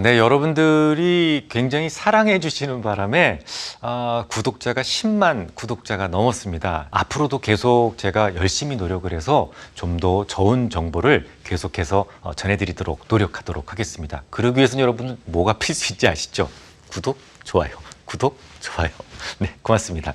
네, 여러분들이 굉장히 사랑해 주시는 바람에 구독자가 10만 구독자가 넘었습니다. 앞으로도 계속 제가 열심히 노력을 해서 좀 더 좋은 정보를 계속해서 전해드리도록 노력하도록 하겠습니다. 그러기 위해서는 여러분 뭐가 필수인지 아시죠? 구독, 좋아요, 구독, 좋아요. 네, 고맙습니다.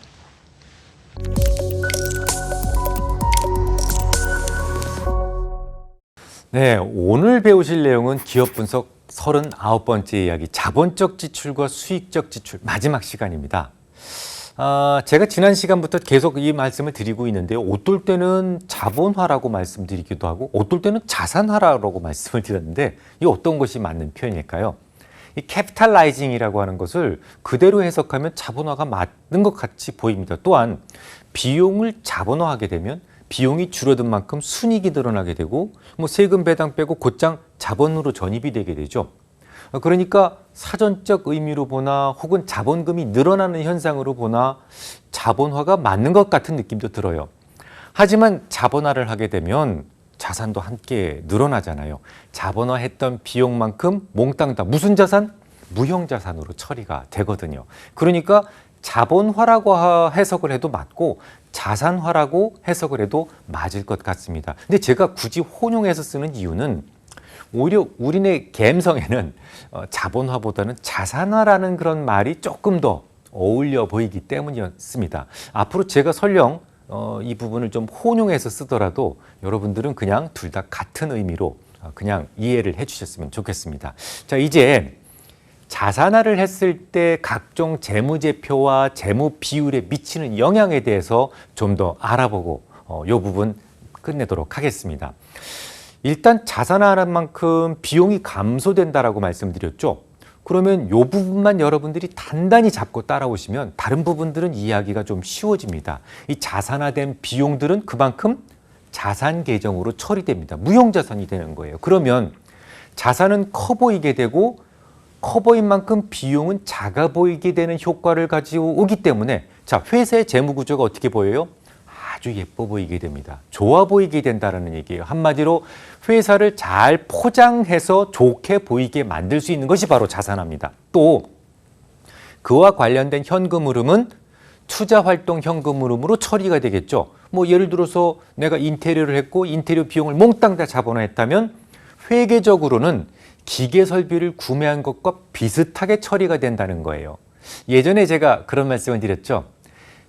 네, 오늘 배우실 내용은 기업 분석 39번째 이야기, 자본적 지출과 수익적 지출 마지막 시간입니다. 제가 지난 시간부터 계속 이 말씀을 드리고 있는데요. 어떨 때는 자본화라고 말씀드리기도 하고 어떨 때는 자산화라고 말씀을 드렸는데 이 어떤 것이 맞는 표현일까요? 이 캐피탈라이징이라고 하는 것을 그대로 해석하면 자본화가 맞는 것 같이 보입니다. 또한 비용을 자본화하게 되면 비용이 줄어든 만큼 순이익이 늘어나게 되고 세금 배당 빼고 곧장 자본으로 전입이 되게 되죠. 그러니까 사전적 의미로 보나 혹은 자본금이 늘어나는 현상으로 보나 자본화가 맞는 것 같은 느낌도 들어요. 하지만 자본화를 하게 되면 자산도 함께 늘어나잖아요. 자본화했던 비용만큼 몽땅 다 무슨 자산? 무형자산으로 처리가 되거든요. 그러니까 자본화라고 해석을 해도 맞고 자산화라고 해석을 해도 맞을 것 같습니다. 근데 제가 굳이 혼용해서 쓰는 이유는 오히려 우리네 감성에는 자본화보다는 자산화라는 그런 말이 조금 더 어울려 보이기 때문이었습니다. 앞으로 제가 설령 이 부분을 좀 혼용해서 쓰더라도 여러분들은 그냥 둘 다 같은 의미로 그냥 이해를 해주셨으면 좋겠습니다. 자, 이제 자산화를 했을 때 각종 재무제표와 재무 비율에 미치는 영향에 대해서 좀 더 알아보고 이 부분 끝내도록 하겠습니다. 일단 자산화하는 만큼 비용이 감소된다라고 말씀드렸죠. 그러면 이 부분만 여러분들이 단단히 잡고 따라오시면 다른 부분들은 이해하기가 좀 쉬워집니다. 이 자산화된 비용들은 그만큼 자산 계정으로 처리됩니다. 무형자산이 되는 거예요. 그러면 자산은 커 보이게 되고 커 보인 만큼 비용은 작아 보이게 되는 효과를 가지고 오기 때문에 자, 회사의 재무 구조가 어떻게 보여요? 아주 예뻐 보이게 됩니다. 좋아 보이게 된다는 얘기예요. 한마디로 회사를 잘 포장해서 좋게 보이게 만들 수 있는 것이 바로 자산화입니다. 또 그와 관련된 현금 흐름은 투자활동 현금 흐름으로 처리가 되겠죠. 예를 들어서 내가 인테리어를 했고 인테리어 비용을 몽땅 다 자본화했다면 회계적으로는 기계 설비를 구매한 것과 비슷하게 처리가 된다는 거예요. 예전에 제가 그런 말씀을 드렸죠.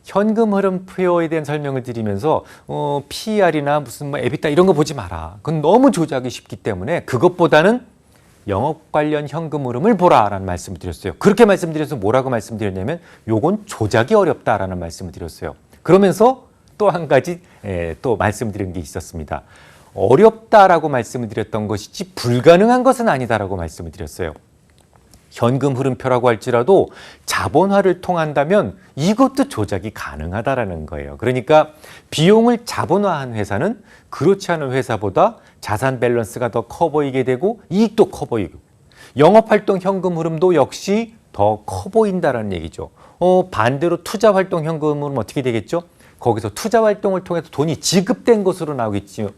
현금 흐름표에 대한 설명을 드리면서 PER이나 무슨 EBITDA 이런 거 보지 마라. 그건 너무 조작이 쉽기 때문에 그것보다는 영업 관련 현금 흐름을 보라라는 말씀을 드렸어요. 그렇게 말씀드려서 뭐라고 말씀드렸냐면 요건 조작이 어렵다라는 말씀을 드렸어요. 그러면서 또 한 가지 또 말씀드린 게 있었습니다. 어렵다라고 말씀을 드렸던 것이지 불가능한 것은 아니다라고 말씀을 드렸어요. 현금 흐름표라고 할지라도 자본화를 통한다면 이것도 조작이 가능하다라는 거예요. 그러니까 비용을 자본화한 회사는 그렇지 않은 회사보다 자산 밸런스가 더 커 보이게 되고 이익도 커 보이고 영업활동 현금 흐름도 역시 더 커 보인다라는 얘기죠. 반대로 투자활동 현금 흐름 어떻게 되겠죠? 거기서 투자활동을 통해서 돈이 지급된 것으로 나오겠죠.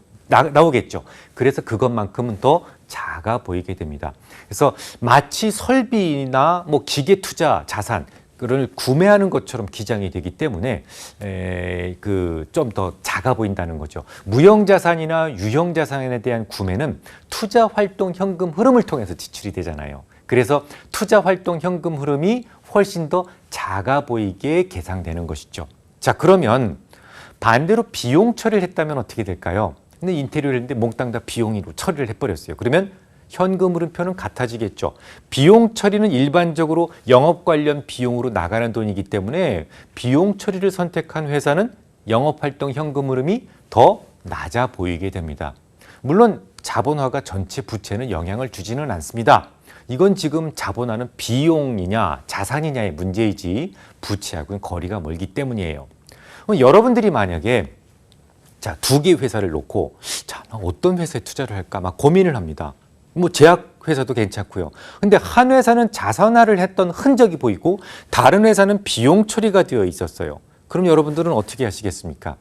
그래서 그것만큼은 더 작아 보이게 됩니다. 그래서 마치 설비나 기계 투자 자산을 구매하는 것처럼 기장이 되기 때문에 좀 더 작아 보인다는 거죠. 무형자산이나 유형자산에 대한 구매는 투자활동 현금 흐름을 통해서 지출이 되잖아요. 그래서 투자활동 현금 흐름이 훨씬 더 작아 보이게 계상되는 것이죠. 자, 그러면 반대로 비용 처리를 했다면 어떻게 될까요? 근데 인테리어를 했는데 몽땅 다 비용으로 처리를 해버렸어요. 그러면 현금 흐름표는 같아지겠죠. 비용 처리는 일반적으로 영업 관련 비용으로 나가는 돈이기 때문에 비용 처리를 선택한 회사는 영업활동 현금 흐름이 더 낮아 보이게 됩니다. 물론 자본화가 전체 부채는 영향을 주지는 않습니다. 이건 지금 자본화는 비용이냐 자산이냐의 문제이지 부채하고는 거리가 멀기 때문이에요. 여러분들이 만약에 자, 두 개의 회사를 놓고 자, 어떤 회사에 투자를 할까 막 고민을 합니다. 제약회사도 괜찮고요. 근데 한 회사는 자산화를 했던 흔적이 보이고 다른 회사는 비용 처리가 되어 있었어요. 그럼 여러분들은 어떻게 하시겠습니까?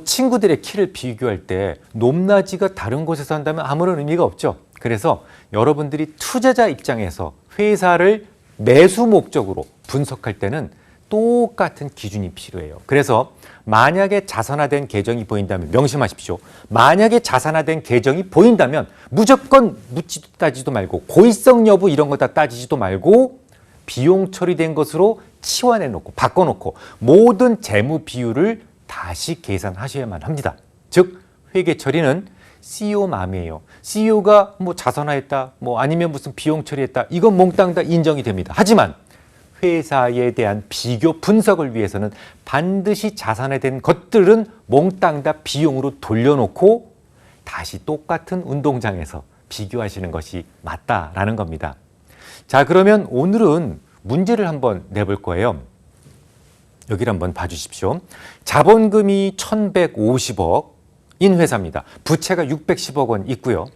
친구들의 키를 비교할 때 높낮이가 다른 곳에서 한다면 아무런 의미가 없죠. 그래서 여러분들이 투자자 입장에서 회사를 매수 목적으로 분석할 때는 똑같은 기준이 필요해요. 그래서 만약에 자산화된 계정이 보인다면 명심하십시오. 만약에 자산화된 계정이 보인다면 무조건 묻지도 따지도 말고 고의성 여부 이런 거 다 따지지도 말고 비용 처리된 것으로 치환해 놓고 바꿔놓고 모든 재무 비율을 다시 계산하셔야만 합니다. 즉 회계 처리는 CEO 마음이에요. CEO가 뭐 자산화했다, 뭐 아니면 무슨 비용 처리했다, 이건 몽땅 다 인정이 됩니다. 하지만 회사에 대한 비교 분석을 위해서는 반드시 자산화된 것들은 몽땅 다 비용으로 돌려놓고 다시 똑같은 운동장에서 비교하시는 것이 맞다라는 겁니다. 자, 그러면 오늘은 문제를 한번 내볼 거예요. 여기를 한번 봐주십시오. 자본금이 1,150억인 회사입니다. 부채가 610억 원 있고요.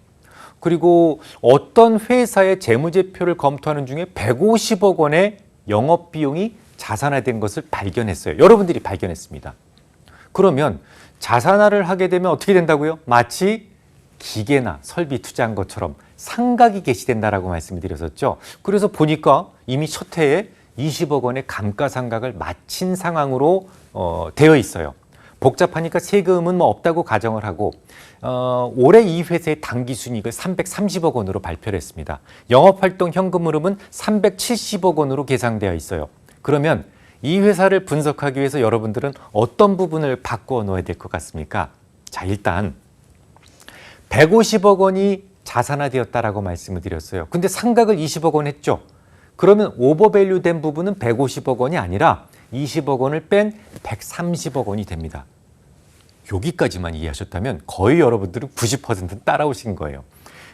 그리고 어떤 회사의 재무제표를 검토하는 중에 150억 원의 영업비용이 자산화된 것을 발견했어요. 여러분들이 발견했습니다. 그러면 자산화를 하게 되면 어떻게 된다고요? 마치 기계나 설비 투자한 것처럼 상각이 개시된다라고 말씀을 드렸었죠. 그래서 보니까 이미 첫 해에 20억 원의 감가상각을 마친 상황으로 되어 있어요. 복잡하니까 세금은 뭐 없다고 가정을 하고 올해 이 회사의 당기순이익을 330억 원으로 발표를 했습니다. 영업활동 현금 흐름은 370억 원으로 계상되어 있어요. 그러면 이 회사를 분석하기 위해서 여러분들은 어떤 부분을 바꾸어 놓아야 될 것 같습니까? 자, 일단 150억 원이 자산화되었다라고 말씀을 드렸어요. 근데 상각을 20억 원 했죠. 그러면 오버밸류 된 부분은 150억 원이 아니라 20억 원을 뺀 130억 원이 됩니다. 여기까지만 이해하셨다면 거의 여러분들은 90%는 따라오신 거예요.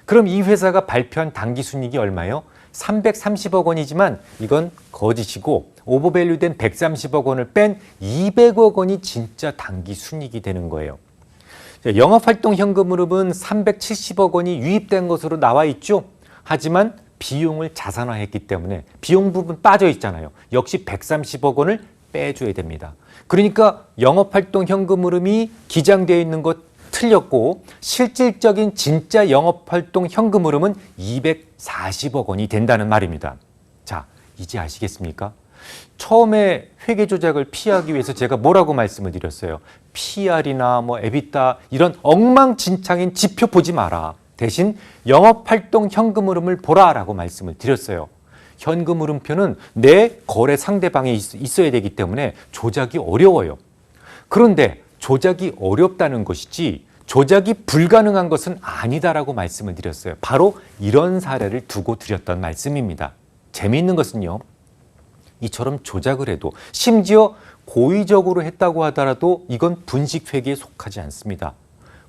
그럼 이 회사가 발표한 당기순이익이 얼마예요? 330억 원이지만 이건 거짓이고 오버밸류 된 130억 원을 뺀 200억 원이 진짜 당기순이익이 되는 거예요. 영업활동 현금 흐름은 370억 원이 유입된 것으로 나와 있죠. 하지만 비용을 자산화했기 때문에 비용 부분 빠져 있잖아요. 역시 130억 원을 빼줘야 됩니다. 그러니까 영업활동 현금 흐름이 기장되어 있는 것 틀렸고 실질적인 진짜 영업활동 현금 흐름은 240억 원이 된다는 말입니다. 자, 이제 아시겠습니까? 처음에 회계 조작을 피하기 위해서 제가 뭐라고 말씀을 드렸어요? PR이나 뭐 EBITDA 이런 엉망진창인 지표 보지 마라. 대신 영업활동 현금 흐름을 보라라고 말씀을 드렸어요. 현금 흐름표는 내 거래 상대방에 있어야 되기 때문에 조작이 어려워요. 그런데 조작이 어렵다는 것이지 조작이 불가능한 것은 아니다라고 말씀을 드렸어요. 바로 이런 사례를 두고 드렸던 말씀입니다. 재미있는 것은요. 이처럼 조작을 해도 심지어 고의적으로 했다고 하더라도 이건 분식회계에 속하지 않습니다.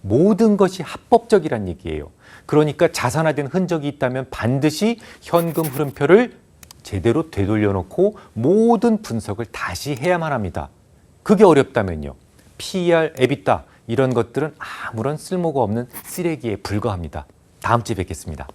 모든 것이 합법적이란 얘기예요. 그러니까 자산화된 흔적이 있다면 반드시 현금 흐름표를 제대로 되돌려놓고 모든 분석을 다시 해야만 합니다. 그게 어렵다면요. PER, EBITDA 이런 것들은 아무런 쓸모가 없는 쓰레기에 불과합니다. 다음 주에 뵙겠습니다.